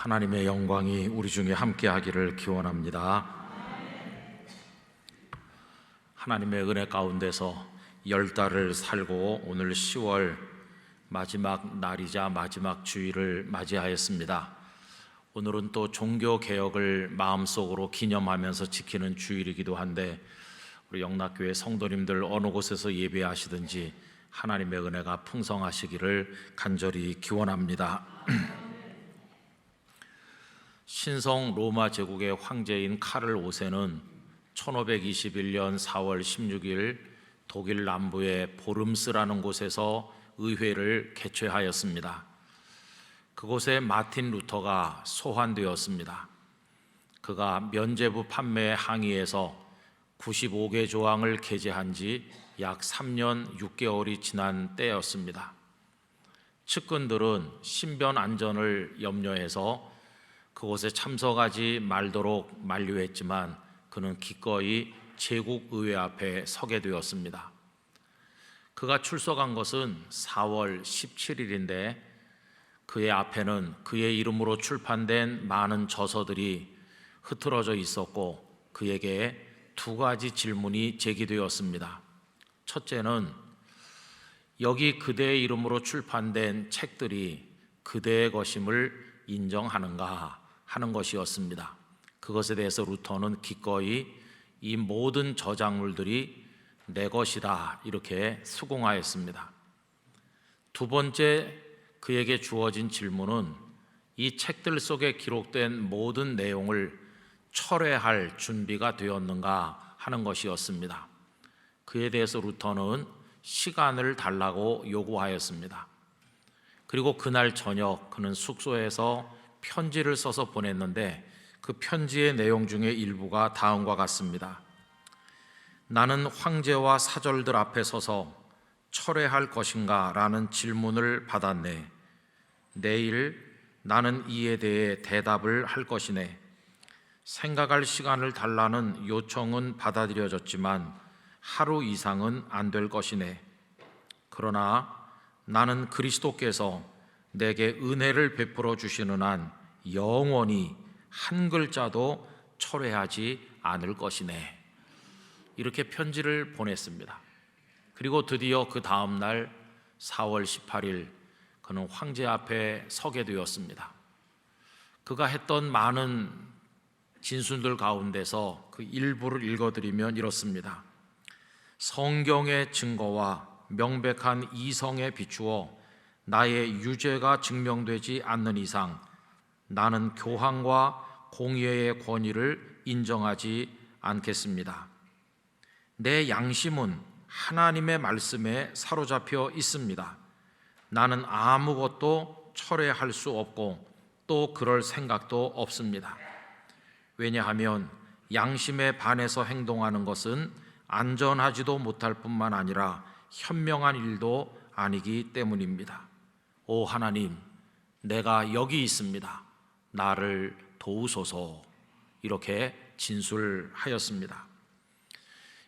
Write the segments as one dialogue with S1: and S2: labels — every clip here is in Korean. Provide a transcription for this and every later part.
S1: 하나님의 영광이 우리 중에 함께하기를 기원합니다. 하나님의 은혜 가운데서 10달을 살고 오늘 10월 마지막 날이자 마지막 주일을 맞이하였습니다. 오늘은 또 종교개혁을 마음속으로 기념하면서 지키는 주일이기도 한데, 우리 영락교회 성도님들 어느 곳에서 예배하시든지 하나님의 은혜가 풍성하시기를 간절히 기원합니다. 신성 로마 제국의 황제인 카를 5세는 1521년 4월 16일 독일 남부의 보름스라는 곳에서 의회를 개최하였습니다. 그곳에 마틴 루터가 소환되었습니다. 그가 면죄부 판매에 항의해서 95개 조항을 게재한 지 약 3년 6개월이 지난 때였습니다. 측근들은 신변 안전을 염려해서 그곳에 참석하지 말도록 만류했지만 그는 기꺼이 제국의회 앞에 서게 되었습니다. 그가 출석한 것은 4월 17일인데 그의 앞에는 그의 이름으로 출판된 많은 저서들이 흐트러져 있었고, 그에게 두 가지 질문이 제기되었습니다. 첫째는 여기 그대의 이름으로 출판된 책들이 그대의 것임을 인정하는가 하는 것이었습니다. 그것에 대해서 루터는 기꺼이 이 모든 저작물들이 내 것이다 이렇게 수긍하였습니다. 두 번째, 그에게 주어진 질문은 이 책들 속에 기록된 모든 내용을 철회할 준비가 되었는가 하는 것이었습니다. 그에 대해서 루터는 시간을 달라고 요구하였습니다. 그리고 그날 저녁 그는 숙소에서 편지를 써서 보냈는데 그 편지의 내용 중에 일부가 다음과 같습니다. 나는 황제와 사절들 앞에 서서 철회할 것인가? 라는 질문을 받았네. 내일 나는 이에 대해 대답을 할 것이네. 생각할 시간을 달라는 요청은 받아들여졌지만 하루 이상은 안 될 것이네. 그러나 나는 그리스도께서 내게 은혜를 베풀어 주시는 한 영원히 한 글자도 철회하지 않을 것이네. 이렇게 편지를 보냈습니다. 그리고 드디어 그 다음 날 4월 18일 그는 황제 앞에 서게 되었습니다. 그가 했던 많은 진술들 가운데서 그 일부를 읽어드리면 이렇습니다. 성경의 증거와 명백한 이성에 비추어 나의 유죄가 증명되지 않는 이상 나는 교황과 공의의 권위를 인정하지 않겠습니다. 내 양심은 하나님의 말씀에 사로잡혀 있습니다. 나는 아무것도 철회할 수 없고 또 그럴 생각도 없습니다. 왜냐하면 양심에 반해서 행동하는 것은 안전하지도 못할 뿐만 아니라 현명한 일도 아니기 때문입니다. 오 하나님, 내가 여기 있습니다. 나를 도우소서. 이렇게 진술하였습니다.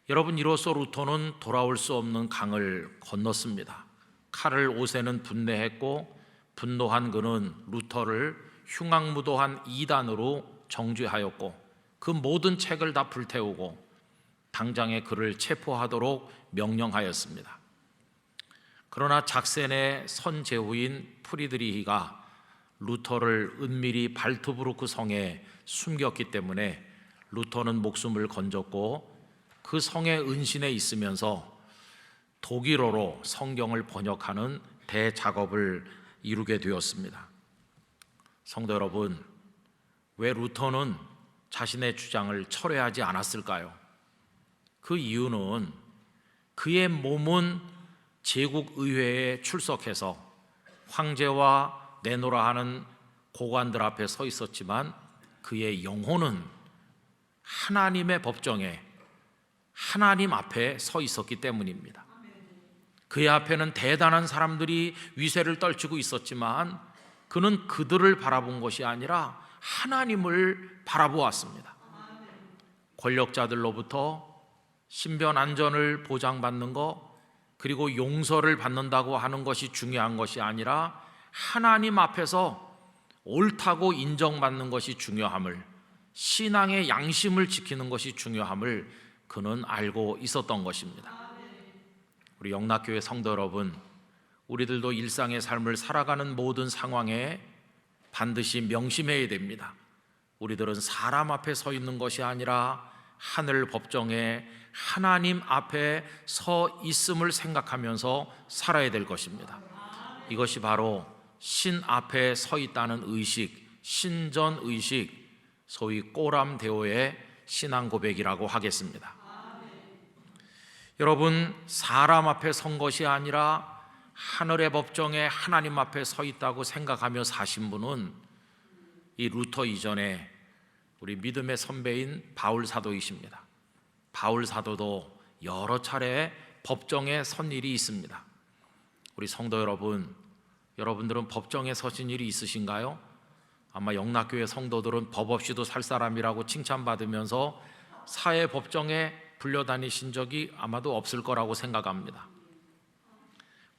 S1: 여러분, 이로써 루터는 돌아올 수 없는 강을 건넜습니다. 카를 5세는 분내했고 분노한 그는 루터를 흉악무도한 이단으로 정죄하였고 그 모든 책을 다 불태우고 당장에 그를 체포하도록 명령하였습니다. 그러나 작센의 선제후인 프리드리히가 루터를 은밀히 발트부르크 성에 숨겼기 때문에 루터는 목숨을 건졌고 그 성의 은신에 있으면서 독일어로 성경을 번역하는 대작업을 이루게 되었습니다. 성도 여러분, 왜 루터는 자신의 주장을 철회하지 않았을까요? 그 이유는 그의 몸은 제국의회에 출석해서 황제와 내노라 하는 고관들 앞에 서 있었지만 그의 영혼은 하나님의 법정에 하나님 앞에 서 있었기 때문입니다. 그의 앞에는 대단한 사람들이 위세를 떨치고 있었지만 그는 그들을 바라본 것이 아니라 하나님을 바라보았습니다. 권력자들로부터 신변 안전을 보장받는 것, 그리고 용서를 받는다고 하는 것이 중요한 것이 아니라 하나님 앞에서 옳다고 인정받는 것이 중요함을, 신앙의 양심을 지키는 것이 중요함을 그는 알고 있었던 것입니다. 우리 영락교회 성도 여러분, 우리들도 일상의 삶을 살아가는 모든 상황에 반드시 명심해야 됩니다. 우리들은 사람 앞에 서 있는 것이 아니라 하늘 법정에 하나님 앞에 서 있음을 생각하면서 살아야 될 것입니다. 이것이 바로 신 앞에 서 있다는 의식, 신전의식, 소위 꼬람데오의 신앙 고백이라고 하겠습니다. 여러분, 사람 앞에 선 것이 아니라 하늘의 법정에 하나님 앞에 서 있다고 생각하며 사신 분은 이 루터 이전에 우리 믿음의 선배인 바울 사도이십니다. 바울 사도도 여러 차례 법정에 선 일이 있습니다. 우리 성도 여러분, 여러분들은 법정에 서신 일이 있으신가요? 아마 영락교회 성도들은 법 없이도 살 사람이라고 칭찬받으면서 사회 법정에 불려다니신 적이 아마도 없을 거라고 생각합니다.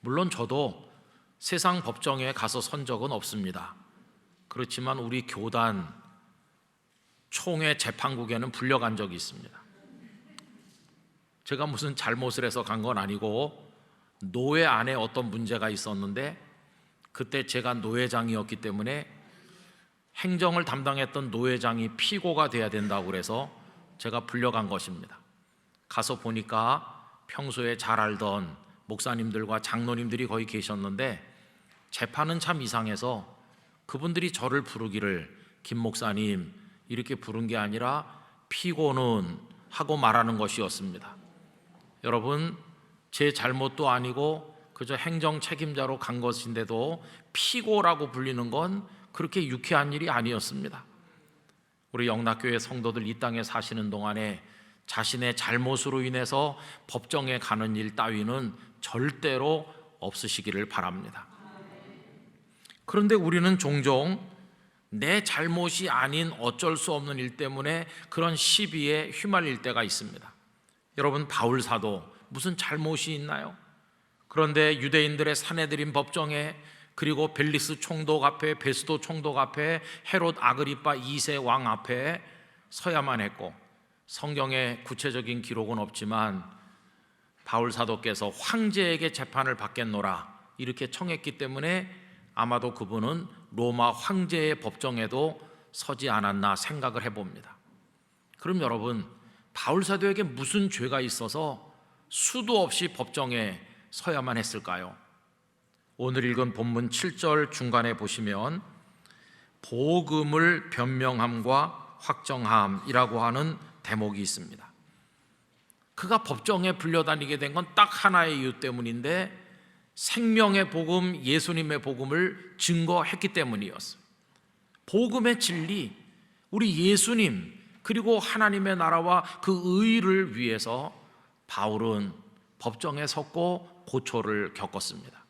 S1: 물론 저도 세상 법정에 가서 선 적은 없습니다. 그렇지만 우리 교단 총회 재판국에는 불려간 적이 있습니다. 제가 무슨 잘못을 해서 간 건 아니고 노회 안에 어떤 문제가 있었는데 그때 제가 노회장이었기 때문에 행정을 담당했던 노회장이 피고가 돼야 된다고 그래서 제가 불려간 것입니다. 가서 보니까 평소에 잘 알던 목사님들과 장로님들이 거기 계셨는데 재판은 참 이상해서 그분들이 저를 부르기를 김 목사님 이렇게 부른 게 아니라 피고는 하고 말하는 것이었습니다. 여러분, 제 잘못도 아니고 그저 행정 책임자로 간 것인데도 피고라고 불리는 건 그렇게 유쾌한 일이 아니었습니다. 우리 영락교회 성도들 이 땅에 사시는 동안에 자신의 잘못으로 인해서 법정에 가는 일 따위는 절대로 없으시기를 바랍니다. 그런데 우리는 종종 내 잘못이 아닌 어쩔 수 없는 일 때문에 그런 시비에 휘말릴 때가 있습니다. 여러분, 바울 사도 무슨 잘못이 있나요? 그런데 유대인들의 사내들인 법정에, 그리고 벨리스 총독 앞에, 베스도 총독 앞에, 헤롯 아그리파 2세 왕 앞에 서야만 했고, 성경에 구체적인 기록은 없지만 바울 사도께서 황제에게 재판을 받겠노라 이렇게 청했기 때문에 아마도 그분은 로마 황제의 법정에도 서지 않았나 생각을 해봅니다. 그럼 여러분, 바울 사도에게 무슨 죄가 있어서 수도 없이 법정에 서야만 했을까요? 오늘 읽은 본문 7절 중간에 보시면 복음을 변명함과 확정함이라고 하는 대목이 있습니다. 그가 법정에 불려다니게 된 건 딱 하나의 이유 때문인데 생명의 복음, 예수님의 복음을 증거했기 때문이었어요. 복음의 진리, 우리 예수님 그리고 하나님의 나라와 그 의를 위해서 바울은 법정에 섰고 고초를 겪었습니다.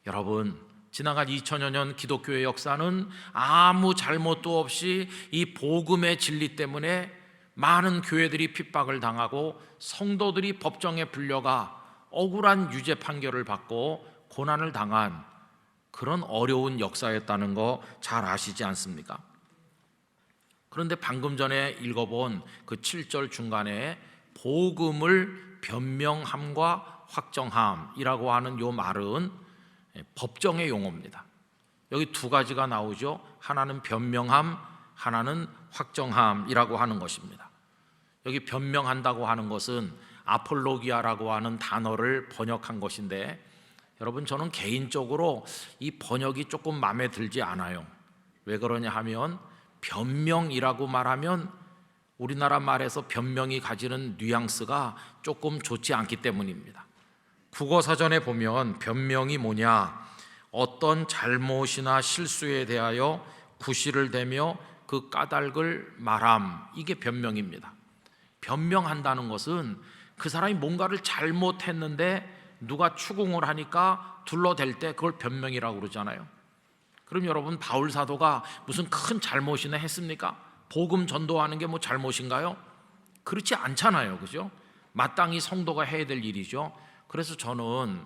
S1: 여러분, 지나간 2000여 년 기독교의 역사는 아무 잘못도 없이 이 복음의 진리 때문에 많은 교회들이 핍박을 당하고 성도들이 법정에 불려가 억울한 유죄 판결을 받고 고난을 당한 그런 어려운 역사였다는 거 잘 아시지 않습니까? 그런데 방금 전에 읽어본 그 7절 중간에 복음을 변명함과 확정함이라고 하는 이 말은 법정의 용어입니다. 여기 두 가지가 나오죠. 하나는 변명함, 하나는 확정함이라고 하는 것입니다. 여기 변명한다고 하는 것은 아폴로기아라고 하는 단어를 번역한 것인데, 여러분, 저는 개인적으로 이 번역이 조금 마음에 들지 않아요. 왜 그러냐 하면 변명이라고 말하면 우리나라 말에서 변명이 가지는 뉘앙스가 조금 좋지 않기 때문입니다. 국어사전에 보면 변명이 뭐냐, 어떤 잘못이나 실수에 대하여 구실을 대며 그 까닭을 말함, 이게 변명입니다. 변명한다는 것은 그 사람이 뭔가를 잘못했는데 누가 추궁을 하니까 둘러댈 때 그걸 변명이라고 그러잖아요. 그럼 여러분, 바울 사도가 무슨 큰 잘못이나 했습니까? 복음 전도하는 게 뭐 잘못인가요? 그렇지 않잖아요, 그죠? 마땅히 성도가 해야 될 일이죠. 그래서 저는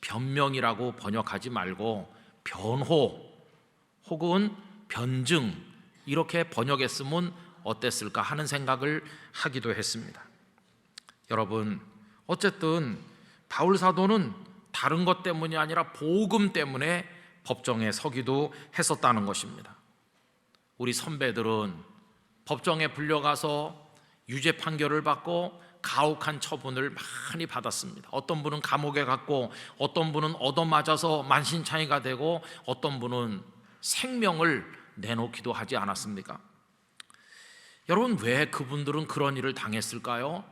S1: 변명이라고 번역하지 말고 변호 혹은 변증 이렇게 번역했으면 어땠을까 하는 생각을 하기도 했습니다. 여러분, 어쨌든 바울 사도는 다른 것 때문이 아니라 복음 때문에 법정에 서기도 했었다는 것입니다. 우리 선배들은 법정에 불려가서 유죄 판결을 받고 가혹한 처분을 많이 받았습니다. 어떤 분은 감옥에 갔고, 어떤 분은 얻어맞아서 만신창이가 되고, 어떤 분은 생명을 내놓기도 하지 않았습니까? 여러분, 왜 그분들은 그런 일을 당했을까요?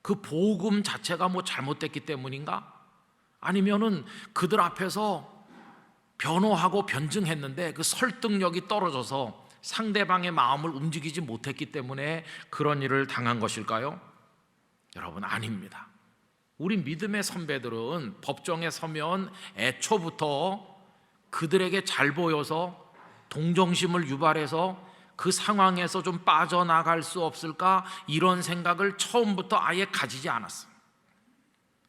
S1: 그 복음 자체가 뭐 잘못됐기 때문인가? 아니면은 그들 앞에서 변호하고 변증했는데 그 설득력이 떨어져서 상대방의 마음을 움직이지 못했기 때문에 그런 일을 당한 것일까요? 여러분, 아닙니다. 우리 믿음의 선배들은 법정에 서면 애초부터 그들에게 잘 보여서 동정심을 유발해서 그 상황에서 좀 빠져나갈 수 없을까 이런 생각을 처음부터 아예 가지지 않았어요.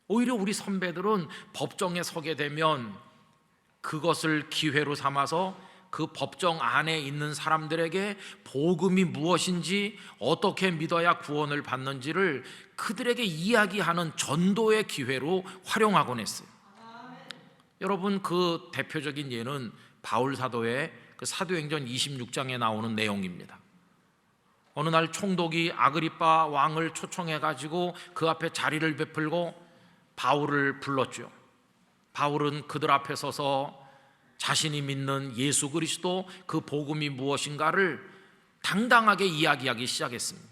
S1: 오히려 우리 선배들은 법정에 서게 되면 그것을 기회로 삼아서 그 법정 안에 있는 사람들에게 복음이 무엇인지, 어떻게 믿어야 구원을 받는지를 그들에게 이야기하는 전도의 기회로 활용하곤 했어요. 여러분, 그 대표적인 예는 바울 사도의 그 사도행전 26장에 나오는 내용입니다. 어느 날 총독이 아그리빠 왕을 초청해 가지고 그 앞에 자리를 베풀고 바울을 불렀죠. 바울은 그들 앞에 서서 자신이 믿는 예수 그리스도 그 복음이 무엇인가를 당당하게 이야기하기 시작했습니다.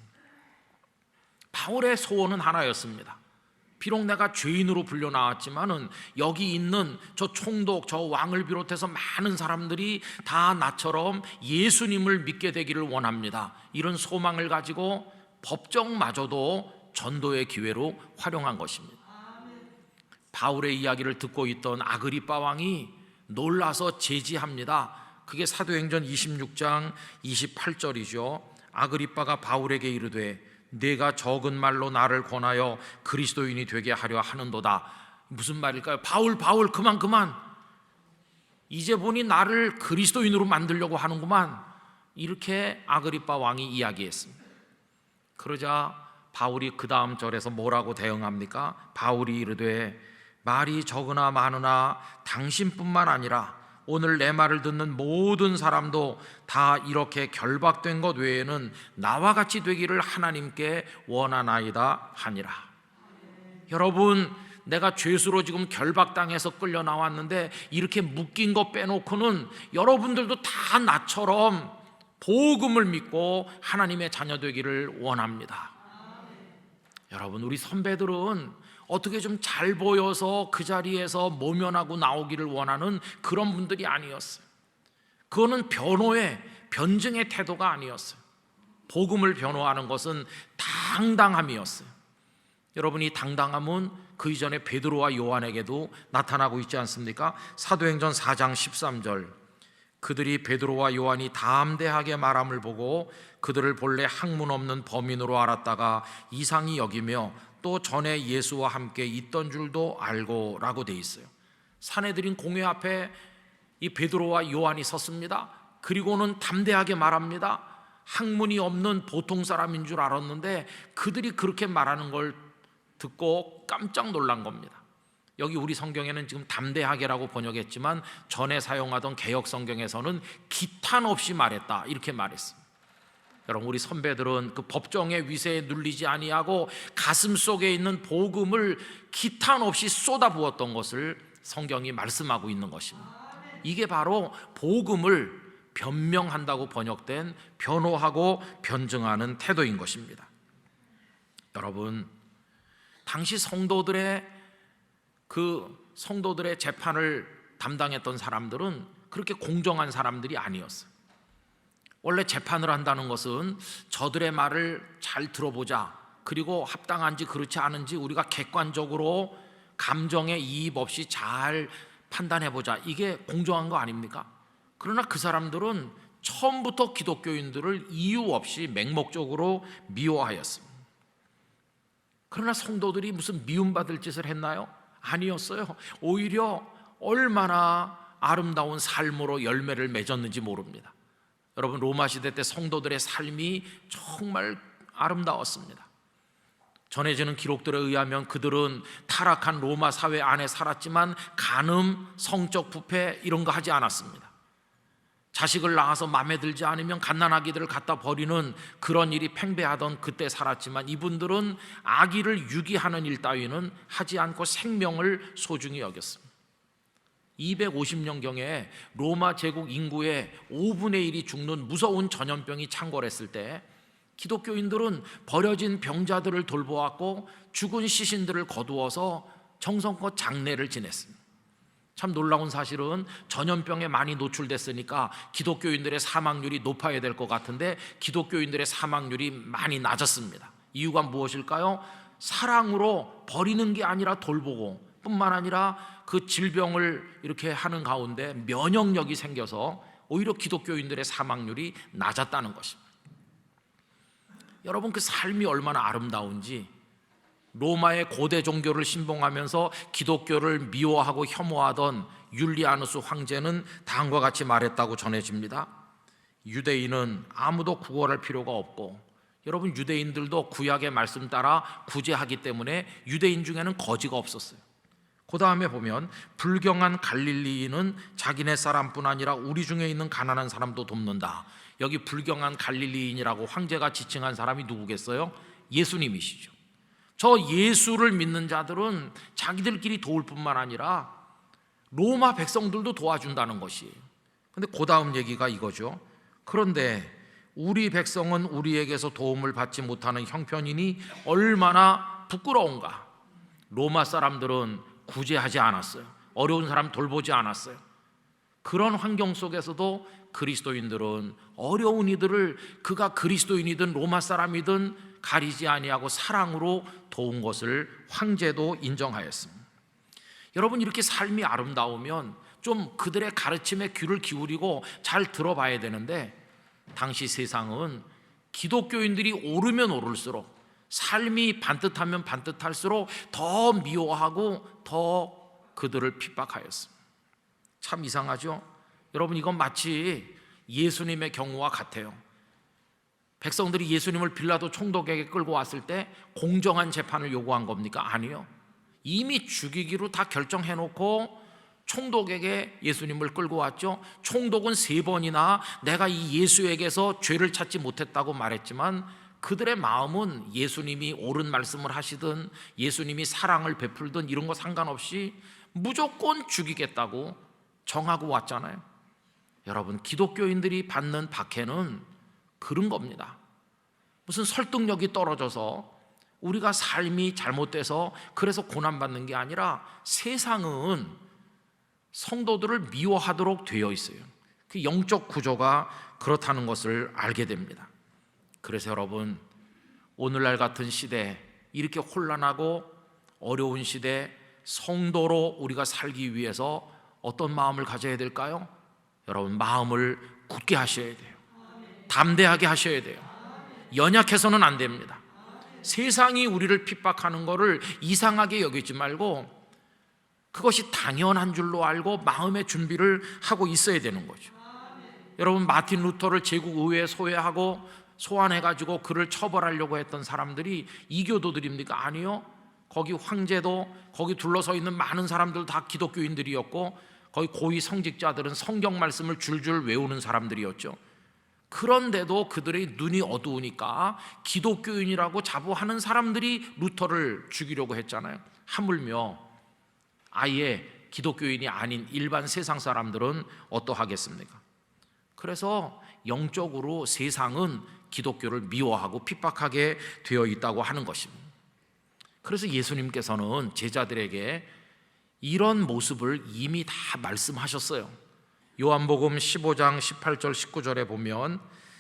S1: 바울의 소원은 하나였습니다. 비록 내가 죄인으로 불려 나왔지만은 여기 있는 저 총독, 저 왕을 비롯해서 많은 사람들이 다 나처럼 예수님을 믿게 되기를 원합니다. 이런 소망을 가지고 법정마저도 전도의 기회로 활용한 것입니다. 바울의 이야기를 듣고 있던 아그리빠 왕이 놀라서 제지합니다. 그게 사도행전 26장 28절이죠. 아그리빠가 바울에게 이르되 네가 적은 말로 나를 권하여 그리스도인이 되게 하려 하는도다. 무슨 말일까요? 바울 그만. 이제 보니 나를 그리스도인으로 만들려고 하는구만. 이렇게 아그리빠 왕이 이야기했습니다. 그러자 바울이 그 다음 절에서 뭐라고 대응합니까? 바울이 이르되 말이 적으나 많으나 당신뿐만 아니라 오늘 내 말을 듣는 모든 사람도 다 이렇게 결박된 것 외에는 나와 같이 되기를 하나님께 원하나이다 하니라. 여러분, 내가 죄수로 지금 결박당해서 끌려 나왔는데 이렇게 묶인 거 빼놓고는 여러분들도 다 나처럼 복음을 믿고 하나님의 자녀 되기를 원합니다. 여러분, 우리 선배들은 어떻게 좀 잘 보여서 그 자리에서 모면하고 나오기를 원하는 그런 분들이 아니었어요. 그거는 변호의, 변증의 태도가 아니었어요. 복음을 변호하는 것은 당당함이었어요. 여러분, 이 당당함은 그 이전에 베드로와 요한에게도 나타나고 있지 않습니까? 사도행전 4장 13절, 그들이 베드로와 요한이 담대하게 말함을 보고 그들을 본래 학문 없는 범인으로 알았다가 이상히 여기며 또 전에 예수와 함께 있던 줄도 알고 라고 돼 있어요. 사내들인 공회 앞에 이 베드로와 요한이 섰습니다. 그리고는 담대하게 말합니다. 학문이 없는 보통 사람인 줄 알았는데 그들이 그렇게 말하는 걸 듣고 깜짝 놀란 겁니다. 여기 우리 성경에는 지금 담대하게라고 번역했지만 전에 사용하던 개역 성경에서는 기탄 없이 말했다 이렇게 말했습니다. 여러분, 우리 선배들은 그 법정의 위세에 눌리지 아니하고 가슴 속에 있는 복음을 기탄 없이 쏟아부었던 것을 성경이 말씀하고 있는 것입니다. 이게 바로 복음을 변명한다고 번역된 변호하고 변증하는 태도인 것입니다. 여러분, 당시 성도들의 재판을 담당했던 사람들은 그렇게 공정한 사람들이 아니었어요. 원래 재판을 한다는 것은 저들의 말을 잘 들어보자, 그리고 합당한지 그렇지 않은지 우리가 객관적으로 감정에 이입 없이 잘 판단해보자, 이게 공정한 거 아닙니까? 그러나 그 사람들은 처음부터 기독교인들을 이유 없이 맹목적으로 미워하였습니다. 그러나 성도들이 무슨 미움받을 짓을 했나요? 아니었어요. 오히려 얼마나 아름다운 삶으로 열매를 맺었는지 모릅니다. 여러분, 로마 시대 때 성도들의 삶이 정말 아름다웠습니다. 전해지는 기록들에 의하면 그들은 타락한 로마 사회 안에 살았지만 간음, 성적 부패 이런 거 하지 않았습니다. 자식을 낳아서 마음에 들지 않으면 갓난아기들을 갖다 버리는 그런 일이 팽배하던 그때 살았지만 이분들은 아기를 유기하는 일 따위는 하지 않고 생명을 소중히 여겼습니다. 250년경에 로마 제국 인구의 5분의 1이 죽는 무서운 전염병이 창궐했을 때 기독교인들은 버려진 병자들을 돌보았고 죽은 시신들을 거두어서 정성껏 장례를 지냈습니다. 참 놀라운 사실은 전염병에 많이 노출됐으니까 기독교인들의 사망률이 높아야 될 것 같은데 기독교인들의 사망률이 많이 낮았습니다. 이유가 무엇일까요? 사랑으로 버리는 게 아니라 돌보고 뿐만 아니라 그 질병을 이렇게 하는 가운데 면역력이 생겨서 오히려 기독교인들의 사망률이 낮았다는 것입니다. 여러분, 그 삶이 얼마나 아름다운지 로마의 고대 종교를 신봉하면서 기독교를 미워하고 혐오하던 율리아누스 황제는 다음과 같이 말했다고 전해집니다. 유대인은 아무도 구걸할 필요가 없고, 여러분, 유대인들도 구약의 말씀 따라 구제하기 때문에 유대인 중에는 거지가 없었어요. 그 다음에 보면 불경한 갈릴리인은 자기네 사람뿐 아니라 우리 중에 있는 가난한 사람도 돕는다. 여기 불경한 갈릴리인이라고 황제가 지칭한 사람이 누구겠어요? 예수님이시죠. 저 예수를 믿는 자들은 자기들끼리 도울 뿐만 아니라 로마 백성들도 도와준다는 것이에요. 그런데 그 다음 얘기가 이거죠. 그런데 우리 백성은 우리에게서 도움을 받지 못하는 형편이니 얼마나 부끄러운가. 로마 사람들은 구제하지 않았어요. 어려운 사람 돌보지 않았어요. 그런 환경 속에서도 그리스도인들은 어려운 이들을 그가 그리스도인이든 로마 사람이든 가리지 아니하고 사랑으로 도운 것을 황제도 인정하였습니다. 여러분, 이렇게 삶이 아름다우면 좀 그들의 가르침에 귀를 기울이고 잘 들어봐야 되는데, 당시 세상은 기독교인들이 오르면 오를수록, 삶이 반듯하면 반듯할수록 더 미워하고 더 그들을 핍박하였습니다. 참 이상하죠? 여러분, 이건 마치 예수님의 경우와 같아요. 백성들이 예수님을 빌라도 총독에게 끌고 왔을 때 공정한 재판을 요구한 겁니까? 아니요. 이미 죽이기로 다 결정해놓고 총독에게 예수님을 끌고 왔죠. 총독은 3번이나 내가 이 예수에게서 죄를 찾지 못했다고 말했지만 그들의 마음은 예수님이 옳은 말씀을 하시든 예수님이 사랑을 베풀든 이런 거 상관없이 무조건 죽이겠다고 정하고 왔잖아요. 여러분, 기독교인들이 받는 박해는 그런 겁니다. 무슨 설득력이 떨어져서 우리가 삶이 잘못돼서 그래서 고난받는 게 아니라 세상은 성도들을 미워하도록 되어 있어요. 그 영적 구조가 그렇다는 것을 알게 됩니다. 그래서 여러분, 오늘날 같은 시대, 이렇게 혼란하고 어려운 시대, 성도로 우리가 살기 위해서 어떤 마음을 가져야 될까요? 여러분, 마음을 굳게 하셔야 돼요. 담대하게 하셔야 돼요. 연약해서는 안 됩니다. 세상이 우리를 핍박하는 것을 이상하게 여기지 말고 그것이 당연한 줄로 알고 마음의 준비를 하고 있어야 되는 거죠. 여러분, 마틴 루터를 제국 의회에 소환해가지고 그를 처벌하려고 했던 사람들이 이교도들입니까? 아니요. 거기 황제도, 거기 둘러서 있는 많은 사람들 다 기독교인들이었고 거기 고위 성직자들은 성경 말씀을 줄줄 외우는 사람들이었죠. 그런데도 그들의 눈이 어두우니까 기독교인이라고 자부하는 사람들이 루터를 죽이려고 했잖아요. 하물며 아예 기독교인이 아닌 일반 세상 사람들은 어떠하겠습니까? 그래서 영적으로 세상은 기독교를 미워하고 핍박하게 되어 있다고 하는 것입니다. 그래서 예수님께서는 제자들에게 이런 모습을 이미 다 말씀하셨어요. 요한복음 15장 18절 19절에 보면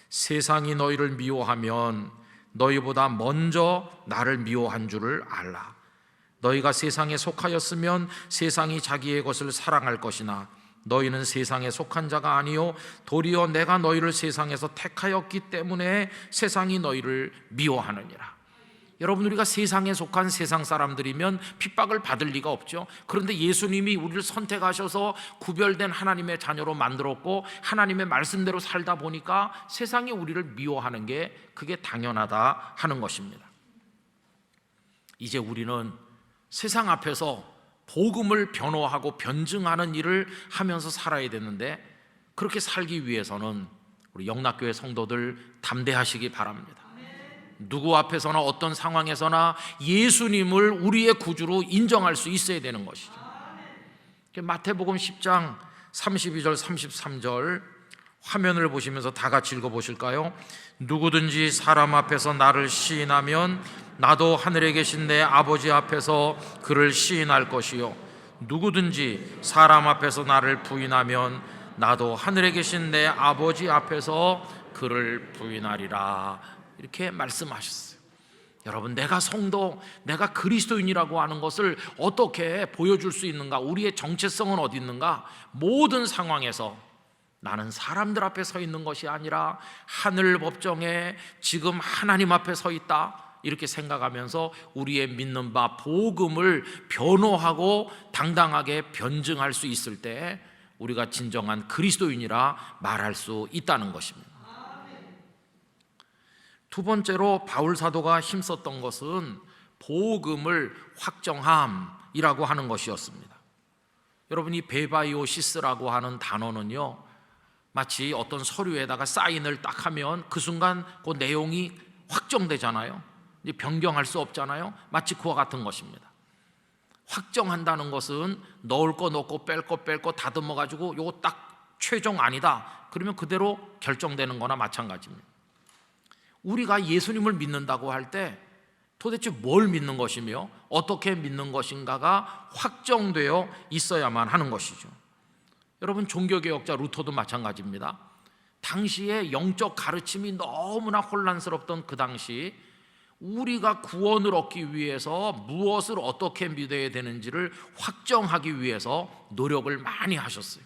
S1: 세상이 너희를 미워하면 너희보다 먼저 나를 미워한 줄을 알라. 너희가 세상에 속하였으면 세상이 자기의 것을 사랑할 것이나 너희는 세상에 속한 자가 아니요 도리어 내가 너희를 세상에서 택하였기 때문에 세상이 너희를 미워하느니라. 여러분, 우리가 세상에 속한 세상 사람들이면 핍박을 받을 리가 없죠. 그런데 예수님이 우리를 선택하셔서 구별된 하나님의 자녀로 만들었고 하나님의 말씀대로 살다 보니까 세상이 우리를 미워하는 게 그게 당연하다 하는 것입니다. 이제 우리는 세상 앞에서 복음을 변호하고 변증하는 일을 하면서 살아야 되는데, 그렇게 살기 위해서는 우리 영락교회 성도들 담대하시기 바랍니다. 누구 앞에서나 어떤 상황에서나 예수님을 우리의 구주로 인정할 수 있어야 되는 것이죠. 마태복음 10장 32절 33절 화면을 보시면서 다 같이 읽어보실까요? 누구든지 사람 앞에서 나를 시인하면 나도 하늘에 계신 내 아버지 앞에서 그를 시인할 것이요, 누구든지 사람 앞에서 나를 부인하면 나도 하늘에 계신 내 아버지 앞에서 그를 부인하리라, 이렇게 말씀하셨어요. 여러분, 내가 성도, 내가 그리스도인이라고 하는 것을 어떻게 보여줄 수 있는가? 우리의 정체성은 어디 있는가? 모든 상황에서 나는 사람들 앞에 서 있는 것이 아니라 하늘 법정에 지금 하나님 앞에 서 있다, 이렇게 생각하면서 우리의 믿는 바 복음을 변호하고 당당하게 변증할 수 있을 때 우리가 진정한 그리스도인이라 말할 수 있다는 것입니다. 두 번째로 바울 사도가 힘썼던 것은 복음을 확정함이라고 하는 것이었습니다. 여러분, 이 베바이오시스라고 하는 단어는요, 마치 어떤 서류에다가 사인을 딱 하면 그 순간 그 내용이 확정되잖아요. 이제 변경할 수 없잖아요. 마치 그와 같은 것입니다. 확정한다는 것은 넣을 거 넣고 뺄 거 빼고 다듬어 가지고 요거 딱 최종 아니다 그러면 그대로 결정되는 거나 마찬가지입니다. 우리가 예수님을 믿는다고 할 때 도대체 뭘 믿는 것이며 어떻게 믿는 것인가가 확정되어 있어야만 하는 것이죠. 여러분, 종교개혁자 루터도 마찬가지입니다. 당시에 영적 가르침이 너무나 혼란스럽던 그 당시, 우리가 구원을 얻기 위해서 무엇을 어떻게 믿어야 되는지를 확정하기 위해서 노력을 많이 하셨어요.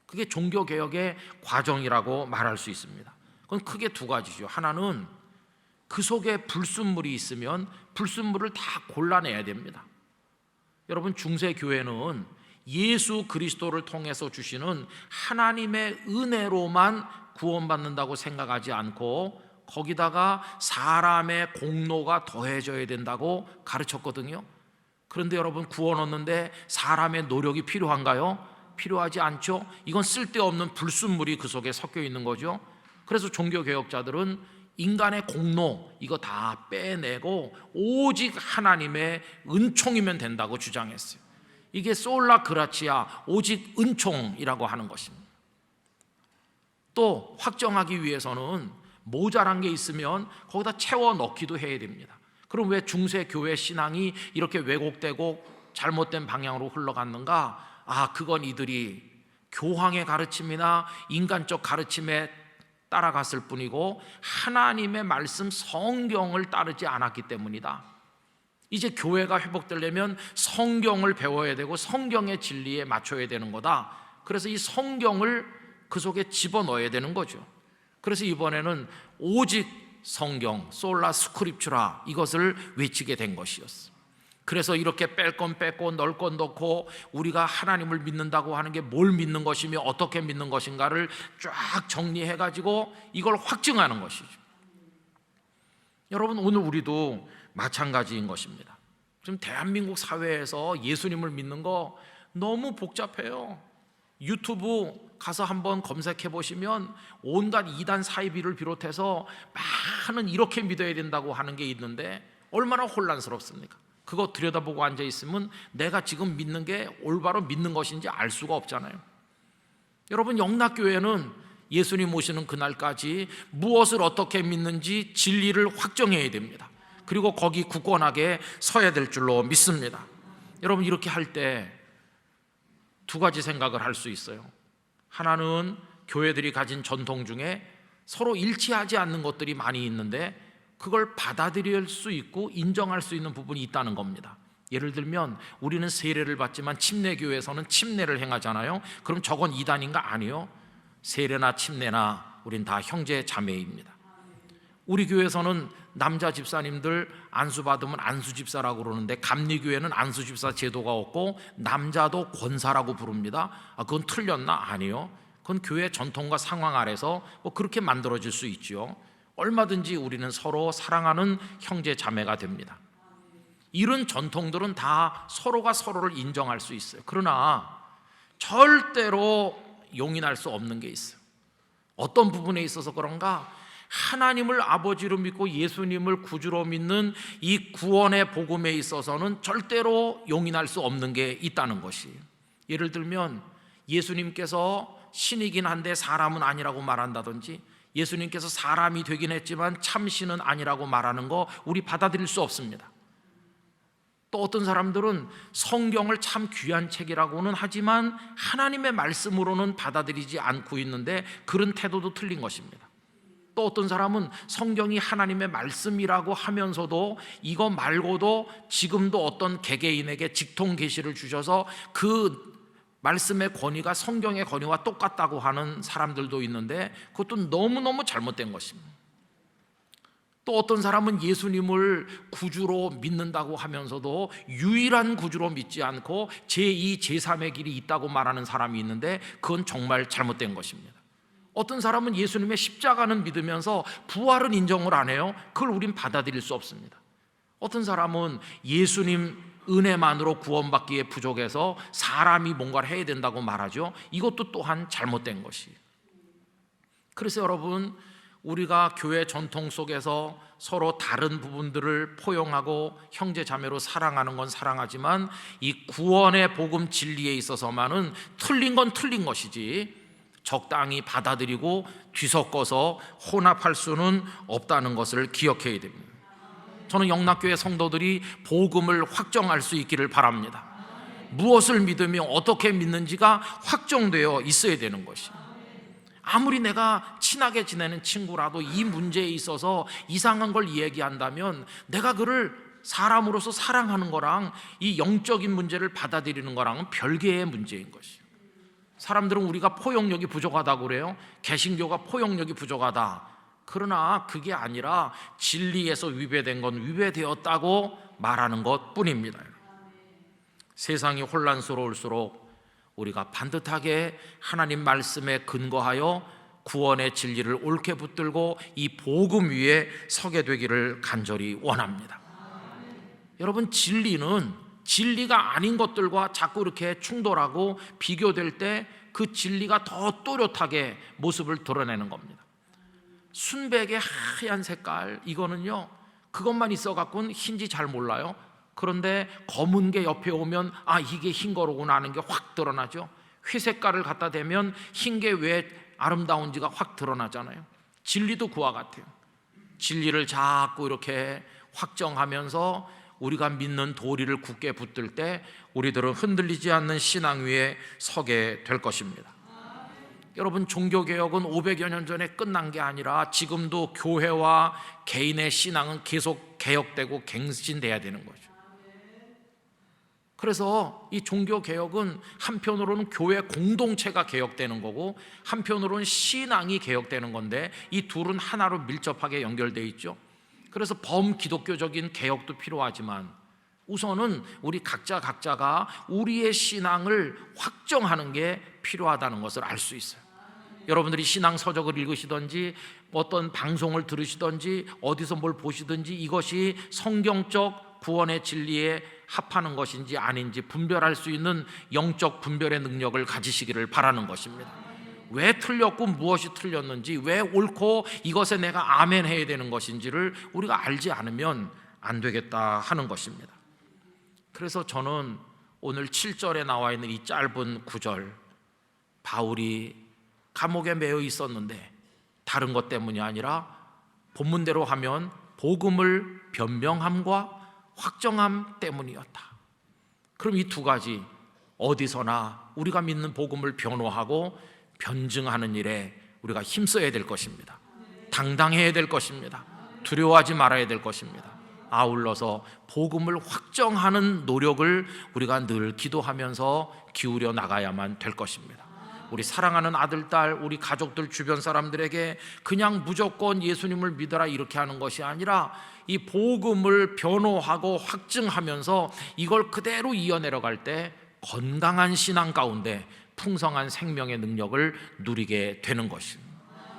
S1: 그게 종교개혁의 과정이라고 말할 수 있습니다. 그건 크게 두 가지죠. 하나는 그 속에 불순물이 있으면 불순물을 다 골라내야 됩니다. 여러분, 중세교회는 예수 그리스도를 통해서 주시는 하나님의 은혜로만 구원받는다고 생각하지 않고 거기다가 사람의 공로가 더해져야 된다고 가르쳤거든요. 그런데 여러분, 구원 얻는데 사람의 노력이 필요한가요? 필요하지 않죠. 이건 쓸데없는 불순물이 그 속에 섞여 있는 거죠. 그래서 종교개혁자들은 인간의 공로 이거 다 빼내고 오직 하나님의 은총이면 된다고 주장했어요. 이게 솔라 그라치아, 오직 은총이라고 하는 것입니다. 또 확정하기 위해서는 모자란 게 있으면 거기다 채워 넣기도 해야 됩니다. 그럼 왜 중세 교회 신앙이 이렇게 왜곡되고 잘못된 방향으로 흘러갔는가? 그건 이들이 교황의 가르침이나 인간적 가르침에 따라갔을 뿐이고 하나님의 말씀 성경을 따르지 않았기 때문이다. 이제 교회가 회복되려면 성경을 배워야 되고 성경의 진리에 맞춰야 되는 거다. 그래서 이 성경을 그 속에 집어넣어야 되는 거죠. 그래서 이번에는 오직 성경, 솔라 스크립추라, 이것을 외치게 된 것이었어요. 그래서 이렇게 뺄 건 뺐고 넣을 건 넣고 우리가 하나님을 믿는다고 하는 게 뭘 믿는 것이며 어떻게 믿는 것인가를 쫙 정리해가지고 이걸 확증하는 것이죠. 여러분, 오늘 우리도 마찬가지인 것입니다. 지금 대한민국 사회에서 예수님을 믿는 거 너무 복잡해요. 유튜브 가서 한번 검색해 보시면 온갖 이단 사이비를 비롯해서 많은 이렇게 믿어야 된다고 하는 게 있는데 얼마나 혼란스럽습니까? 그거 들여다보고 앉아 있으면 내가 지금 믿는 게 올바로 믿는 것인지 알 수가 없잖아요. 여러분, 영락교회는 예수님 오시는 그날까지 무엇을 어떻게 믿는지 진리를 확정해야 됩니다. 그리고 거기 굳건하게 서야 될 줄로 믿습니다. 여러분, 이렇게 할 때 두 가지 생각을 할 수 있어요. 하나는 교회들이 가진 전통 중에 서로 일치하지 않는 것들이 많이 있는데 그걸 받아들일 수 있고 인정할 수 있는 부분이 있다는 겁니다. 예를 들면 우리는 세례를 받지만 침례교회에서는 침례를 행하잖아요. 그럼 저건 이단인가? 아니요. 세례나 침례나 우린 다 형제 자매입니다. 우리 교회에서는 남자 집사님들 안수 받으면 안수 집사라고 그러는데 감리교회는 안수 집사 제도가 없고 남자도 권사라고 부릅니다. 그건 틀렸나? 아니요. 그건 교회 전통과 상황 아래서 그렇게 만들어질 수 있죠. 얼마든지 우리는 서로 사랑하는 형제 자매가 됩니다. 이런 전통들은 다 서로가 서로를 인정할 수 있어요. 그러나 절대로 용인할 수 없는 게 있어요. 어떤 부분에 있어서 그런가? 하나님을 아버지로 믿고 예수님을 구주로 믿는 이 구원의 복음에 있어서는 절대로 용인할 수 없는 게 있다는 것이, 예를 들면 예수님께서 신이긴 한데 사람은 아니라고 말한다든지, 예수님께서 사람이 되긴 했지만 참 신은 아니라고 말하는 거 우리 받아들일 수 없습니다. 또 어떤 사람들은 성경을 참 귀한 책이라고는 하지만 하나님의 말씀으로는 받아들이지 않고 있는데 그런 태도도 틀린 것입니다. 또 어떤 사람은 성경이 하나님의 말씀이라고 하면서도 이거 말고도 지금도 어떤 개개인에게 직통 계시를 주셔서 그 말씀의 권위가 성경의 권위와 똑같다고 하는 사람들도 있는데 그것도 너무너무 잘못된 것입니다. 또 어떤 사람은 예수님을 구주로 믿는다고 하면서도 유일한 구주로 믿지 않고 제2, 제3의 길이 있다고 말하는 사람이 있는데 그건 정말 잘못된 것입니다. 어떤 사람은 예수님의 십자가는 믿으면서 부활은 인정을 안 해요. 그걸 우린 받아들일 수 없습니다. 어떤 사람은 예수님 은혜만으로 구원받기에 부족해서 사람이 뭔가를 해야 된다고 말하죠. 이것도 또한 잘못된 것이에요. 그래서 여러분, 우리가 교회 전통 속에서 서로 다른 부분들을 포용하고 형제 자매로 사랑하는 건 사랑하지만 이 구원의 복음 진리에 있어서만은 틀린 건 틀린 것이지 적당히 받아들이고 뒤섞어서 혼합할 수는 없다는 것을 기억해야 됩니다. 저는 영락교회 성도들이 복음을 확정할 수 있기를 바랍니다. 무엇을 믿으며 어떻게 믿는지가 확정되어 있어야 되는 것이에요. 아무리 내가 친하게 지내는 친구라도 이 문제에 있어서 이상한 걸 얘기한다면 내가 그를 사람으로서 사랑하는 거랑 이 영적인 문제를 받아들이는 거랑은 별개의 문제인 것이에요. 사람들은 우리가 포용력이 부족하다고 그래요. 개신교가 포용력이 부족하다. 그러나 그게 아니라 진리에서 위배된 건 위배되었다고 말하는 것뿐입니다. 세상이 혼란스러울수록 우리가 반듯하게 하나님 말씀에 근거하여 구원의 진리를 옳게 붙들고 이 복음 위에 서게 되기를 간절히 원합니다. 여러분, 진리는 진리가 아닌 것들과 자꾸 이렇게 충돌하고 비교될 때 그 진리가 더 또렷하게 모습을 드러내는 겁니다. 순백의 하얀 색깔, 이거는요 그것만 있어 갖고는 흰지 잘 몰라요. 그런데 검은 게 옆에 오면 이게 흰 거로구나 하는 게 확 드러나죠. 회색깔을 갖다 대면 흰 게 왜 아름다운지가 확 드러나잖아요. 진리도 그와 같아요. 진리를 자꾸 이렇게 확정하면서 우리가 믿는 도리를 굳게 붙들 때 우리들은 흔들리지 않는 신앙 위에 서게 될 것입니다. 여러분, 종교개혁은 500여 년 전에 끝난 게 아니라 지금도 교회와 개인의 신앙은 계속 개혁되고 갱신돼야 되는 거죠. 그래서 이 종교개혁은 한편으로는 교회 공동체가 개혁되는 거고 한편으로는 신앙이 개혁되는 건데 이 둘은 하나로 밀접하게 연결되어 있죠. 그래서 범기독교적인 개혁도 필요하지만 우선은 우리 각자가 우리의 신앙을 확정하는 게 필요하다는 것을 알 수 있어요. 여러분들이 신앙 서적을 읽으시든지 어떤 방송을 들으시든지 어디서 뭘 보시든지 이것이 성경적 구원의 진리에 합하는 것인지 아닌지 분별할 수 있는 영적 분별의 능력을 가지시기를 바라는 것입니다. 왜 틀렸고 무엇이 틀렸는지, 왜 옳고 이것에 내가 아멘 해야 되는 것인지를 우리가 알지 않으면 안 되겠다 하는 것입니다. 그래서 저는 오늘 7절에 나와 있는 이 짧은 구절, 바울이 감옥에 매여 있었는데 다른 것 때문이 아니라 본문대로 하면 복음을 변명함과 확정함 때문이었다. 그럼 이 두 가지 어디서나 우리가 믿는 복음을 변호하고 변증하는 일에 우리가 힘써야 될 것입니다. 당당해야 될 것입니다. 두려워하지 말아야 될 것입니다. 아울러서 복음을 확정하는 노력을 우리가 늘 기도하면서 기울여 나가야만 될 것입니다. 우리 사랑하는 아들, 딸, 우리 가족들, 주변 사람들에게 그냥 무조건 예수님을 믿어라 이렇게 하는 것이 아니라 이 복음을 변호하고 확증하면서 이걸 그대로 이어내려갈 때 건강한 신앙 가운데 풍성한 생명의 능력을 누리게 되는 것입니다.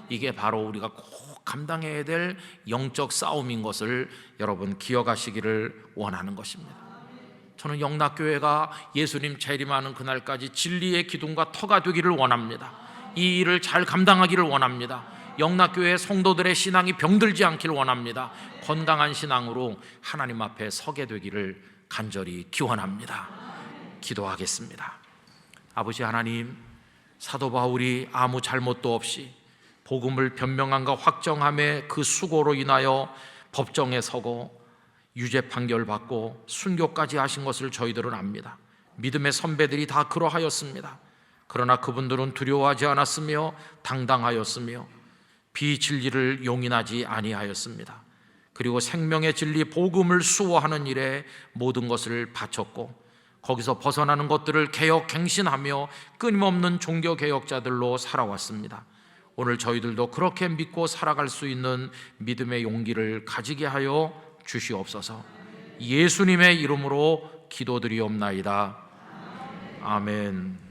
S1: 이게 바로 우리가 꼭 감당해야 될 영적 싸움인 것을 여러분 기억하시기를 원하는 것입니다. 저는 영락교회가 예수님 재림하는 그날까지 진리의 기둥과 터가 되기를 원합니다. 이 일을 잘 감당하기를 원합니다. 영락교회 성도들의 신앙이 병들지 않기를 원합니다. 건강한 신앙으로 하나님 앞에 서게 되기를 간절히 기원합니다. 기도하겠습니다. 아버지 하나님, 사도 바울이 아무 잘못도 없이 복음을 변명함과 확정함의 그 수고로 인하여 법정에 서고 유죄 판결받고 순교까지 하신 것을 저희들은 압니다. 믿음의 선배들이 다 그러하였습니다. 그러나 그분들은 두려워하지 않았으며 당당하였으며 비진리를 용인하지 아니하였습니다. 그리고 생명의 진리 복음을 수호하는 일에 모든 것을 바쳤고 거기서 벗어나는 것들을 개혁갱신하며 끊임없는 종교개혁자들로 살아왔습니다. 오늘 저희들도 그렇게 믿고 살아갈 수 있는 믿음의 용기를 가지게 하여 주시옵소서. 예수님의 이름으로 기도드리옵나이다. 아멘.